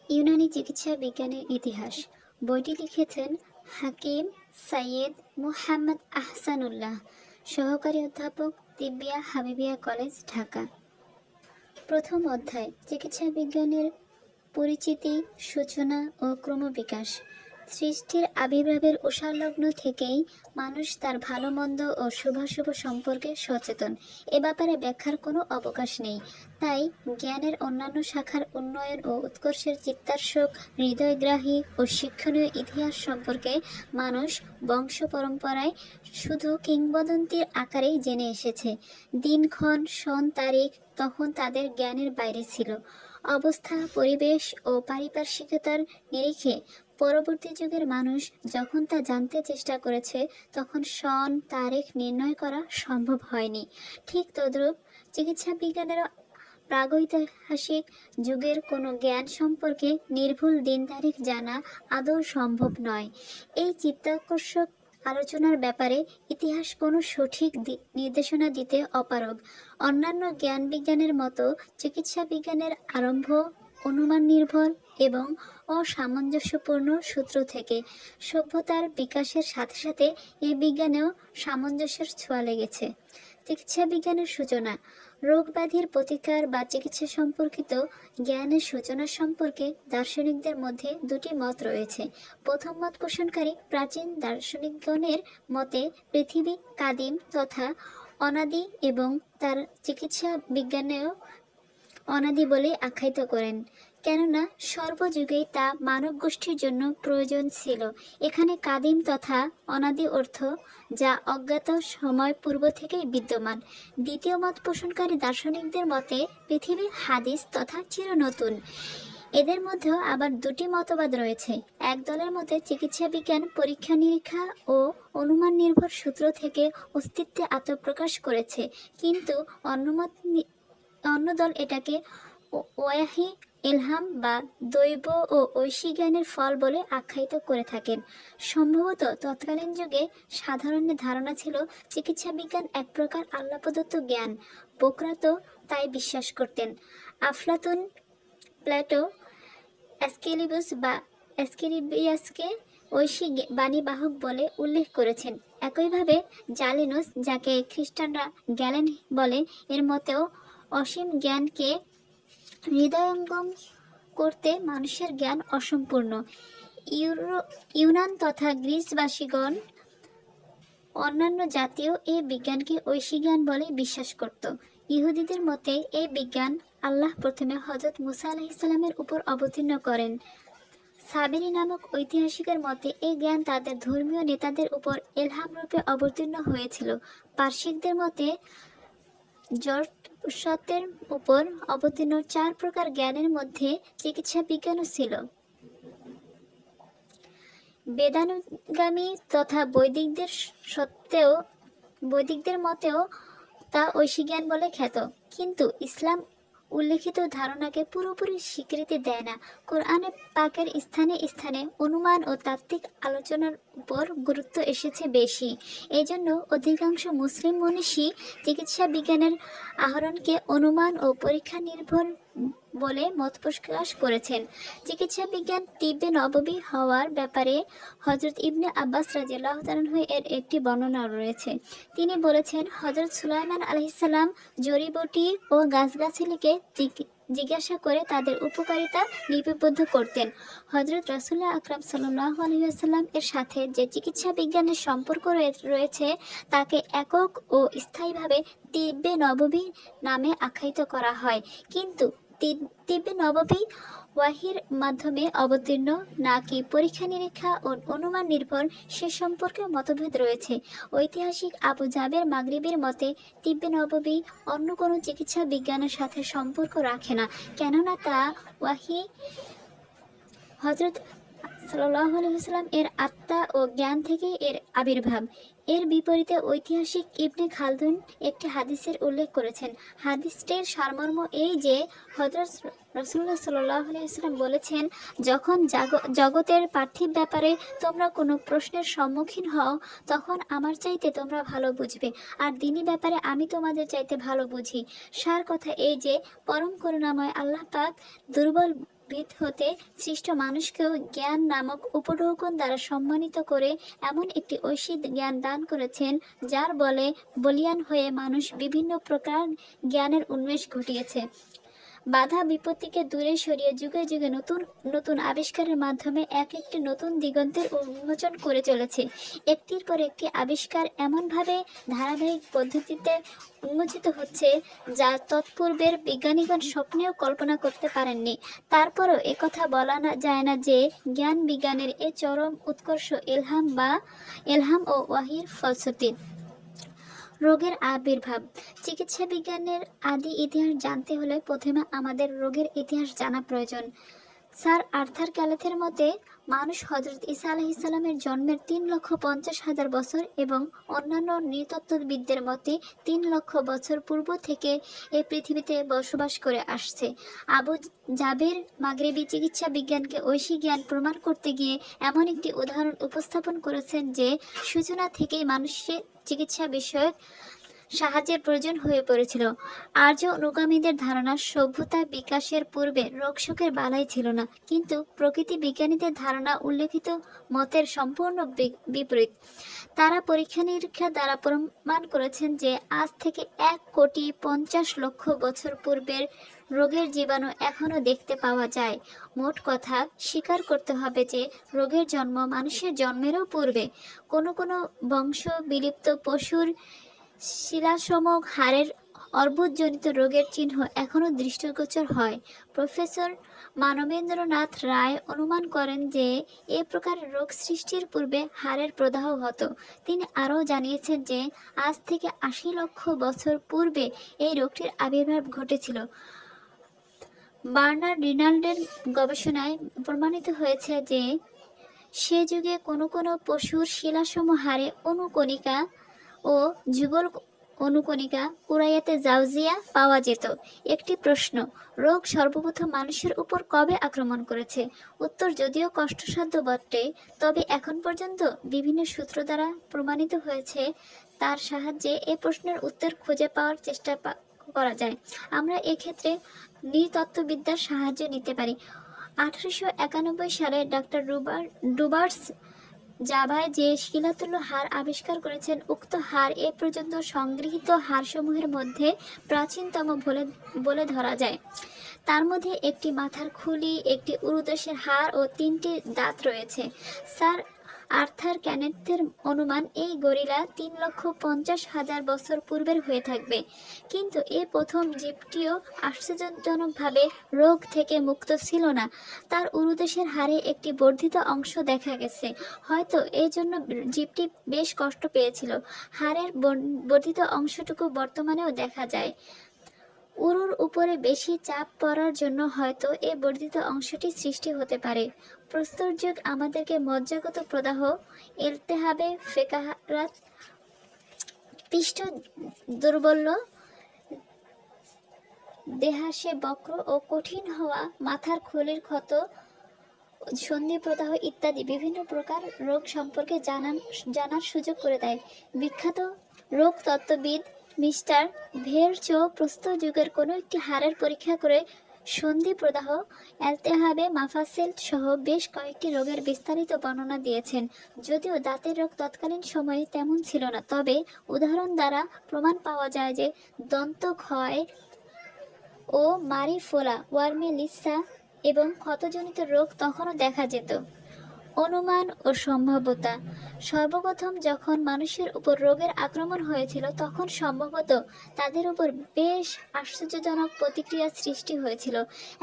ইউনানি চিকিৎসা বিজ্ঞানের ইতিহাস বইটি লিখেছেন হাকিম সাইয়েদ মুহাম্মদ আহসানুল্লাহ, সহকারী অধ্যাপক, তিব্বিয়া হাবিবিয়া কলেজ, ঢাকা। প্রথম অধ্যায় চিকিৎসা বিজ্ঞানের পরিচিতি, সূচনা ও ক্রমবিকাশ। সৃষ্টির আবির্ভাবের উষালগ্ন থেকেই মানুষ তার ভালো মন্দ ও শুভাশুভ সম্পর্কে সচেতন। এ ব্যাপারে ব্যাখ্যার কোনো অবকাশ নেই। তাই জ্ঞানের অন্যান্য শাখার উন্নয়ন ও উৎকর্ষের চিত্তার্ষক, হৃদয়গ্রাহী ও শিক্ষণীয় ইতিহাস সম্পর্কে মানুষ বংশ পরম্পরায় শুধু কিংবদন্তির আকারেই জেনে এসেছে। দিনক্ষণ, সন, তারিখ তখন তাদের জ্ঞানের বাইরে ছিল। অবস্থা, পরিবেশ ও পারিপার্শ্বিকতার নিরিখে পরবর্তী যুগের মানুষ যখন তা জানতে চেষ্টা করেছে, তখন সন তারিখ নির্ণয় করা সম্ভব হয়নি। ঠিক তদ্রূপ চিকিৎসা বিজ্ঞানেরও প্রাগৈতিহাসিক যুগের কোনো জ্ঞান সম্পর্কে নির্ভুল দিন তারিখ জানা আদৌ সম্ভব নয়। এই চিত্তাকর্ষক আলোচনার ব্যাপারে ইতিহাস কোনো সঠিক নির্দেশনা দিতে অপারগ। অন্যান্য জ্ঞান বিজ্ঞানের মতো চিকিৎসা বিজ্ঞানের আরম্ভ অনুমান নির্ভর এবং অসামঞ্জস্যপূর্ণ সূত্র থেকে। সভ্যতার বিকাশের সাথে সাথে এই বিজ্ঞানেও সামঞ্জস্যের ছোঁয়া লেগেছে। চিকিৎসা বিজ্ঞানের সূচনা। রোগ ব্যাধির প্রতিকার বা চিকিৎসা সম্পর্কিত জ্ঞানের সূচনা সম্পর্কে দার্শনিকদের মধ্যে দুটি মত রয়েছে। প্রথম মত পোষণকারী প্রাচীন দার্শনিকগণের মতে পৃথিবী কাদিম তথা অনাদি এবং তার চিকিৎসা বিজ্ঞানেও অনাদি বলে আখ্যায়িত করেন, কেননা সর্বযুগেই তা মানব গোষ্ঠীর জন্য প্রয়োজন ছিল। এখানে কাদিম তথা অনাদি অর্থ যা অজ্ঞাত সময় পূর্ব থেকেই বিদ্যমান। দ্বিতীয় মত পোষণকারী দার্শনিকদের মতে পৃথিবী হাদিস তথা চিরনতুন। এদের মধ্যেও আবার দুটি মতবাদ রয়েছে। এক দলের মতে চিকিৎসা বিজ্ঞান পরীক্ষা নিরীক্ষা ও অনুমান নির্ভর সূত্র থেকে অস্তিত্বে আত্মপ্রকাশ করেছে, কিন্তু অন্য দল এটাকে ওয়াহি, ইলহাম বা দৈব ও ঐশী জ্ঞানের ফল বলে আখ্যায়িত করে থাকেন। সম্ভবত তৎকালীন যুগে সাধারণের ধারণা ছিল চিকিৎসা বিজ্ঞান এক প্রকার আল্লাহ প্রদত্ত জ্ঞান। বোকরাতো তাই বিশ্বাস করতেন। আফলাতুন, প্লেটো, অ্যাস্কেলিবুস বা অ্যাস্কেরিবিয়াসকে ঐশী বাণীবাহক বলে উল্লেখ করেছেন। একইভাবে জালিনুস, যাকে খ্রিস্টানরা গ্যালেন বলে, এর মতেও অসীম জ্ঞানকে হৃদয়ঙ্গম করতে মানুষের জ্ঞান অসম্পূর্ণ। ইউনান তথা গ্রিসবাসীগণ অন্যান্য জাতীয় এই বিজ্ঞানকে ঐশী জ্ঞান বলে বিশ্বাস করত। ইহুদিদের মতে এই বিজ্ঞান আল্লাহ প্রথমে হযরত মুসা আলাইহিসসালামের উপর অবতীর্ণ করেন। সাবেরি নামক ঐতিহাসিকের মতে এই জ্ঞান তাদের ধর্মীয় নেতাদের উপর এলহাম রূপে অবতীর্ণ হয়েছিল। পার্সিকদের মতে জরথুস্ত্রের উপর অবতীর্ণ 4 প্রকার জ্ঞানের মধ্যে চিকিৎসা বিজ্ঞানও ছিল। বেদানুগামী তথা বৈদিকদের মতেও তা ঐশী জ্ঞান বলে খ্যাত, কিন্তু ইসলাম উল্লেখিত ধারণাকে পুরোপুরি স্বীকৃতি দেয় না। কোরআনে পাকের স্থানে স্থানে অনুমান ও তাত্ত্বিক আলোচনার উপর গুরুত্ব এসেছে বেশি। এই জন্য অধিকাংশ মুসলিম মনীষী চিকিৎসা বিজ্ঞানের আহরণকে অনুমান ও পরীক্ষা নির্ভর বলে মত প্রকাশ করেছেন। চিকিৎসা বিজ্ঞান তিব্বে নববী হওয়ার ব্যাপারে হযরত ইবনে আব্বাস রাদিয়াল্লাহু তাআলা এর একটি বর্ণনা রয়েছে। তিনি বলেছেন, হযরত সুলাইমান আলাইহিসসালাম জড়িবুটি ও গাছগাছালিকে জিজ্ঞাসা করে তাদের উপকারিতা লিপিবদ্ধ করতেন। হযরত রাসূলুল্লাহ আকরাম সাল্লাল্লাহু আলাইহি ওয়াসাল্লাম এর সাথে যে চিকিৎসা বিজ্ঞানের সম্পর্ক রয়েছে তাকে একক ও স্থায়ীভাবে তিব্বে নববী নামে আখ্যায়িত করা হয়, কিন্তু তিব্বে নববী ওয়াহির মাধ্যমে অবতীর্ণ নাকি পরীক্ষা নিরীক্ষা ও অনুমান নির্ভর সে সম্পর্কে মতভেদ রয়েছে। ঐতিহাসিক আবু জাবের মাগরিবির মতে তিব্বে নববী অন্য কোনো চিকিৎসা বিজ্ঞানের সাথে সম্পর্ক রাখে না, কেননা তা ওয়াহি হযরত সাল্লাল্লাহু আলাইহি ওয়াসাল্লাম এর আত্মা ও জ্ঞান থেকে এর আবির্ভাব। এর বিপরীতে ঐতিহাসিক ইবনে খালদুন একটি হাদিসের উল্লেখ করেছেন। হাদিসটির সারমর্ম এই যে হযরত রাসূলুল্লাহ সাল্লাল্লাহু আলাইহি ওয়াসাল্লাম বলেছেন, যখন জগতের পার্থিব ব্যাপারে তোমরা কোনো প্রশ্নের সম্মুখীন হও তখন আমার চাইতে তোমরা ভালো বুঝবে, আর দ্বীনি ব্যাপারে আমি তোমাদের চাইতে ভালো বুঝি। সার কথা এই যে পরম করুণাময় আল্লাহ পাক দুর্বল ভিত হতে সৃষ্ট মানুষকেও জ্ঞান নামক উপঢৌকন দ্বারা সম্মানিত করে এমন একটি ঐশী জ্ঞান দান করেছেন, যার বলে বলীয়ান হয়ে মানুষ বিভিন্ন প্রকার জ্ঞানের উন্মেষ ঘটিয়েছে। বাধা বিপত্তিকে দূরে সরিয়ে যুগে যুগে নতুন নতুন আবিষ্কারের মাধ্যমে এক একটি নতুন দিগন্তের উন্মোচন করে চলেছে। একটির পর একটি আবিষ্কার এমনভাবে ধারাবাহিক পদ্ধতিতে উন্মোচিত হচ্ছে, যা তৎপূর্বের বিজ্ঞানীগণ স্বপ্নেও কল্পনা করতে পারেননি। তারপরও একথা বলা যায় না যে জ্ঞান বিজ্ঞানের এ চরম উৎকর্ষ এলহাম ও ওয়াহির ফলশ্রুতি। রোগের আবির্ভাব। চিকিৎসা বিজ্ঞানের আদি ইতিহাস জানতে হলে প্রথমে আমাদের রোগের ইতিহাস জানা প্রয়োজন। স্যার আর্থার ক্যালেথের মতে মানুষ হজরত ঈসা আলাইহিসসালামের জন্মের 3,50,000 বছর এবং অন্যান্য নৃতত্ত্ববিদদের মতে 3 লক্ষ বছর পূর্ব থেকে এই পৃথিবীতে বসবাস করে আসছে। আবু জাবের মাগরেবি চিকিৎসা বিজ্ঞানকে ঐশী জ্ঞান প্রমাণ করতে গিয়ে এমন একটি উদাহরণ উপস্থাপন করেছেন যে সূচনা থেকেই মানুষের চিকিৎসা বিষয়ক সাহায্যের প্রয়োজন হয়ে পড়েছিল। আর্য অনুগামীদের ধারণা সভ্যতা বিকাশের পূর্বে রোগশোকের বালাই ছিল না, কিন্তু প্রকৃতি বিজ্ঞানীদের ধারণা উল্লেখিত মতের সম্পূর্ণ বিপরীত। তারা পরীক্ষা নিরীক্ষা দ্বারা প্রমাণ করেছেন যে আজ থেকে 1,50,00,000 বছর পূর্বের রোগের জীবাণু এখনও দেখতে পাওয়া যায়। মোট কথা, স্বীকার করতে হবে যে রোগের জন্ম মানুষের জন্মেরও পূর্বে। কোনো কোনো বংশ বিলুপ্ত পশুর শিলাসমূহ হাড়ের অর্বুদজনিত রোগের চিহ্ন এখনও দৃষ্টিগোচর হয়। প্রফেসর মানবেন্দ্রনাথ রায় অনুমান করেন যে এ প্রকার রোগ সৃষ্টির পূর্বে হাড়ের প্রদাহ হতো। তিনি আরও জানিয়েছেন যে আজ থেকে 80 লক্ষ বছর পূর্বে এই রোগটির আবির্ভাব ঘটেছিল। বার্নার্ড রিনাল্ডের গবেষণায় প্রমাণিত হয়েছে যে সে যুগে কোনো কোনো পশুর শিলাসমূহ হাড়ে অনুকণিকা ও যুগল অনুকণিকা কুরাইয়াতে জাউজিয়া পাওয়া যেত। একটি প্রশ্ন, রোগ সর্বপ্রথম মানুষের উপর কবে আক্রমণ করেছে? উত্তর যদিও কষ্টসাধ্য বটে, তবে এখন পর্যন্ত বিভিন্ন সূত্র দ্বারা প্রমাণিত হয়েছে তার সাহায্যে এ প্রশ্নের উত্তর খুঁজে পাওয়ার চেষ্টা করা যায়। আমরা এক্ষেত্রে নৃতত্ত্ববিদ্যার সাহায্য নিতে পারি। 1891 সালে ডাক্তার ডুবার্স জাভায় যে শিলাতুল্য হাড় আবিষ্কার করেছেন, উক্ত হাড় এ পর্যন্ত সংগৃহীত হাড়সমূহের মধ্যে প্রাচীনতম বলে ধরা যায়। তার মধ্যে একটি মাথার খুলি, একটি উরুদশের হাড় ও 3টি দাঁত রয়েছে। স্যার আর্থার ক্যানেথের অনুমান এই গরিলা 3,50,000 বছর পূর্বের হয়ে থাকবে। কিন্তু এ প্রথম জীবটিও আশ্চর্যজনকভাবে রোগ থেকে মুক্ত ছিল না। তার উরুদেশের হাড়ে একটি বর্ধিত অংশ দেখা গেছে। হয়তো এই জন্য জীবটি বেশ কষ্ট পেয়েছিল। হাড়ের বর্ধিত অংশটুকু বর্তমানেও দেখা যায়। উরুর উপরে বেশি চাপ পড়ার জন্য হয়তো এ বর্ধিত অংশটি সৃষ্টি হতে পারে। প্রস্তর যুগ আমাদেরকে মজ্জাগত প্রদাহ, ইলতেহাবে ফেকারাত, পৃষ্ঠ দুর্বল্য, দেহাশে বক্র ও কঠিন হওয়া, মাথার খুলির ক্ষত, সন্ধি প্রদাহ ইত্যাদি বিভিন্ন প্রকার রোগ সম্পর্কে জানার সুযোগ করে দেয়। বিখ্যাত রোগ তত্ত্ববিদ মিস্টার ভেরচো প্রস্তর যুগের কোনো একটি হাড়ের পরীক্ষা করে সন্ধি প্রদাহ, এলতেহাবে, মাফাসেল সহ বেশ কয়েকটি রোগের বিস্তারিত বর্ণনা দিয়েছেন। যদিও দাঁতের রোগ তৎকালীন সময়ে তেমন ছিল না, তবে উদাহরণ দ্বারা প্রমাণ পাওয়া যায় যে দন্তক্ষয় ও মারি ফোলা, ওয়ার্মেলিসা এবং ক্ষতজনিত রোগ তখনও দেখা যেত। অনুমান ও সম্ভাব্যতা। সর্বপ্রথম যখন মানুষের উপর রোগের আক্রমণ হয়েছিল, তখন সম্ভবত তাদের উপর বেশ আশ্চর্যজনক প্রতিক্রিয়া সৃষ্টি হয়েছিল।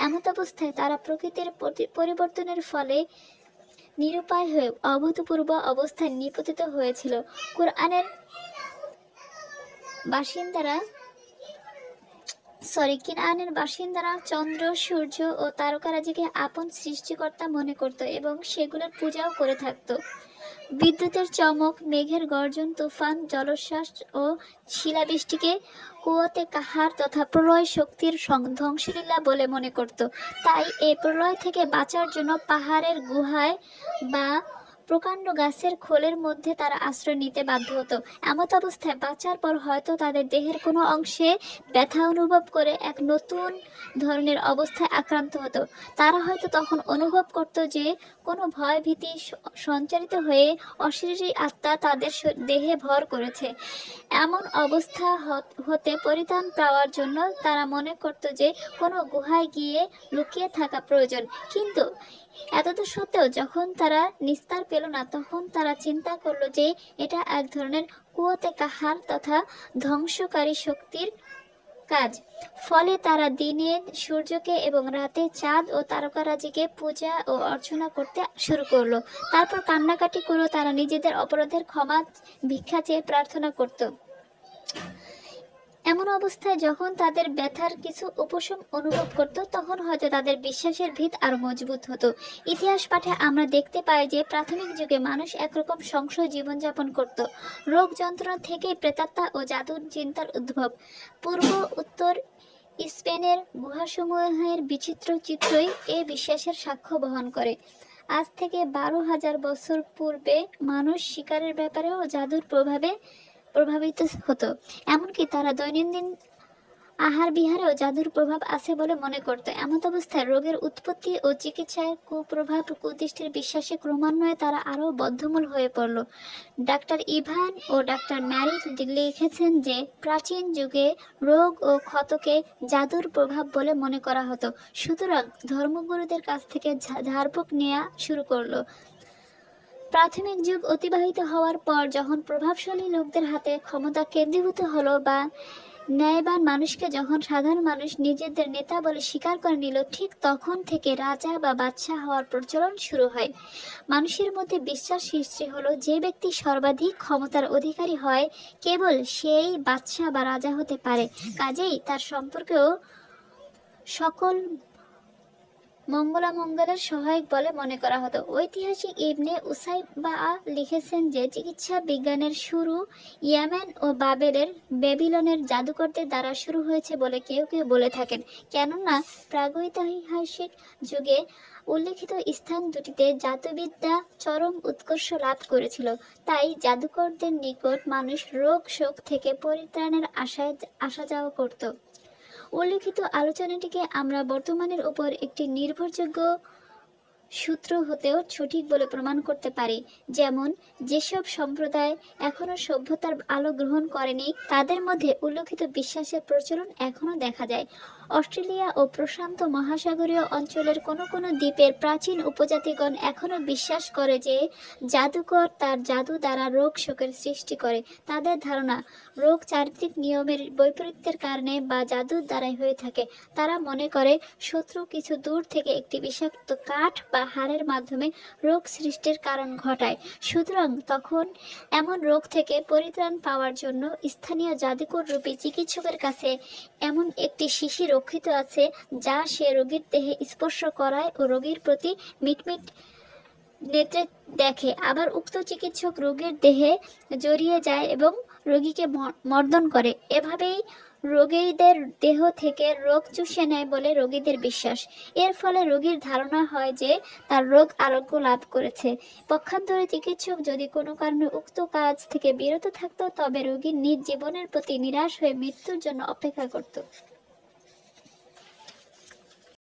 এমত অবস্থায় তারা প্রকৃতির পরিবর্তনের ফলে নিরুপায় হয়ে অভূতপূর্ব অবস্থায় নিপতিত হয়েছিল। কুরআনের বাসিন্দারা চন্দ্র, সূর্য ও তারকারাজিকে আপন সৃষ্টিকর্তা মনে করত এবং সেগুলোর পূজাও করে থাকত। বিদ্যুতের চমক, মেঘের গর্জন, তুফান, জলোচ্ছ্বাস ও শিলাবৃষ্টিকে কুওয়াতে কাহার তথা প্রলয় শক্তির ধ্বংসলীলা বলে মনে করত। তাই এই প্রলয় থেকে বাঁচার জন্য পাহাড়ের গুহায় বা প্রকাণ্ড গাছের খোলের মধ্যে তারা আশ্রয় নিতে বাধ্য হতো। এমত অবস্থায় বাঁচার পর হয়তো তাদের দেহের কোনো অংশে ব্যথা অনুভব করে এক নতুন ধরনের অবস্থায় আক্রান্ত হতো। তারা হয়তো তখন অনুভব করত যে কোনো ভয় ভীতি সঞ্চারিত হয়ে অশরীরী আত্মা তাদের দেহে ভর করেছে। এমন অবস্থা হতে পরিত্রাণ পাওয়ার জন্য তারা মনে করত যে কোনো গুহায় গিয়ে লুকিয়ে থাকা প্রয়োজন। কিন্তু এতদূর সত্ত্বেও যখন তারা নিস্তার পেল না, তখন তারা চিন্তা করলো যে এটা এক ধরনের কুয়োতে কাহার তথা ধ্বংসকারী শক্তির কাজ। ফলে তারা দিনে সূর্যকে এবং রাতে চাঁদ ও তারকারাজিকে পূজা ও অর্চনা করতে শুরু করলো। তারপর কান্নাকাটি করলো, তারা নিজেদের অপরাধের ক্ষমা ভিক্ষা চেয়ে প্রার্থনা করত। এমন অবস্থায় যখন তাদের ব্যথার কিছু উপশম অনুভব করত, তখন হয়তো তাদের বিশ্বাসের ভিত আরো মজবুত হতো। ইতিহাস পাঠে আমরা দেখতে পাই যে প্রাথমিক যুগে মানুষ একরকম সংশয় জীবনযাপন করত। রোগ যন্ত্রণা থেকেই প্রেতাত্মা ও জাদুর চিন্তার উদ্ভব। পূর্ব উত্তর স্পেনের গুহাসমূহের বিচিত্র চিত্রই এ বিশ্বাসের সাক্ষ্য বহন করে। আজ থেকে 12,000 বছর পূর্বে মানুষ শিকারের ব্যাপারেও জাদুর প্রভাবে প্রভাবিত হতো। এমনকি তারা দৈনন্দিন আহার বিহারেও জাদুর প্রভাব আছে বলে মনে করত। এমত অবস্থায় রোগের উৎপত্তি ও চিকিৎসায় কুপ্রভাব কুদৃষ্টির বিশ্বাসে ক্রমান্বয়ে তারা আরও বদ্ধমূল হয়ে পড়ল। ডাক্তার ইভান ও ডাক্তার ম্যারি লিখেছেন যে প্রাচীন যুগে রোগ ও ক্ষতকে জাদুর প্রভাব বলে মনে করা হতো। সুতরাং ধর্মগুরুদের কাছ থেকে ঝাড়ফুঁক নেওয়া শুরু করলো। প্রাথমিক যুগ অতিবাহিত হওয়ার পর যখন প্রভাবশালী লোকদের হাতে ক্ষমতা কেন্দ্রীভূত হলো বা ন্যায়বান মানুষকে যখন সাধারণ মানুষ নিজেদের নেতা বলে স্বীকার করে নিল, ঠিক তখন থেকে রাজা বা বাদশাহ হওয়ার প্রচলন শুরু হয়। মানুষের মধ্যে বিশ্বাস সৃষ্টি হলো যে ব্যক্তি সর্বাধিক ক্ষমতার অধিকারী হয় কেবল সেই বাদশাহ বা রাজা হতে পারে। কাজেই তার সম্পর্কেও সকল মঙ্গলামঙ্গলের সহায়ক বলে মনে করা হতো। ঐতিহাসিক ইবনে উসাইবা লিখেছেন যে চিকিৎসা বিজ্ঞানের শুরু ইয়েমেন ও বেবিলনের জাদুকরদের দ্বারা শুরু হয়েছে বলে কেউ কেউ বলে থাকেন। কেননা প্রাগৈতিহাসিক যুগে উল্লেখিত স্থান দুটিতে জাদুবিদ্যা চরম উৎকর্ষ লাভ করেছিল। তাই জাদুকরদের নিকট মানুষ রোগ শোক থেকে পরিত্রাণের আশায় আসা যাওয়া করত। উল্লেখিত আলোচনাটিকে আমরা বর্তমানের উপর একটি নির্ভরযোগ্য সূত্র হতেও সঠিক বলে প্রমাণ করতে পারি। যেমন যেসব সম্প্রদায় এখনো সভ্যতার আলো গ্রহণ করেনি, তাদের মধ্যে উল্লেখিত বিশ্বাসের প্রচলন এখনো দেখা যায়। অস্ট্রেলিয়া ও প্রশান্ত মহাসাগরীয় অঞ্চলের কোনো কোনো দ্বীপের প্রাচীন উপজাতিগণ এখনো বিশ্বাস করে যে জাদুকর তার জাদু দ্বারা রোগ শোকের সৃষ্টি করে। তাদের ধারণা রোগ চারিত্রিক নিয়মের বৈপরীত্যের কারণে বা জাদুর দ্বারাই হয়ে থাকে। তারা মনে করে শত্রু কিছু দূর থেকে একটি বিষাক্ত কাঠ বা হাড়ের মাধ্যমে রোগ সৃষ্টির কারণ ঘটায়। সুতরাং তখন এমন রোগ থেকে পরিত্রাণ পাওয়ার জন্য স্থানীয় জাদুকর রূপী চিকিৎসকের কাছে এমন একটি শিশি রক্ষিত আছে যা সে রোগীর দেহে স্পর্শ করায় ও রোগীর প্রতি মিটমিট নেত্রে দেখে। আবার উক্ত চিকিৎসক রোগীর দেহে জড়িয়ে যায় এবং রোগীকে মর্দন করে। এভাবেই রোগীদের দেহ থেকে রোগ চুষে নেয় বলে রোগীদের বিশ্বাস। এর ফলে রোগীর ধারণা হয় যে তার রোগ আরোগ্য লাভ করেছে। পক্ষান্তরে চিকিৎসক যদি কোনো কারণে উক্ত কাজ থেকে বিরত থাকতো, তবে রোগীর নিজ জীবনের প্রতি নিরাশ হয়ে মৃত্যুর জন্য অপেক্ষা করত।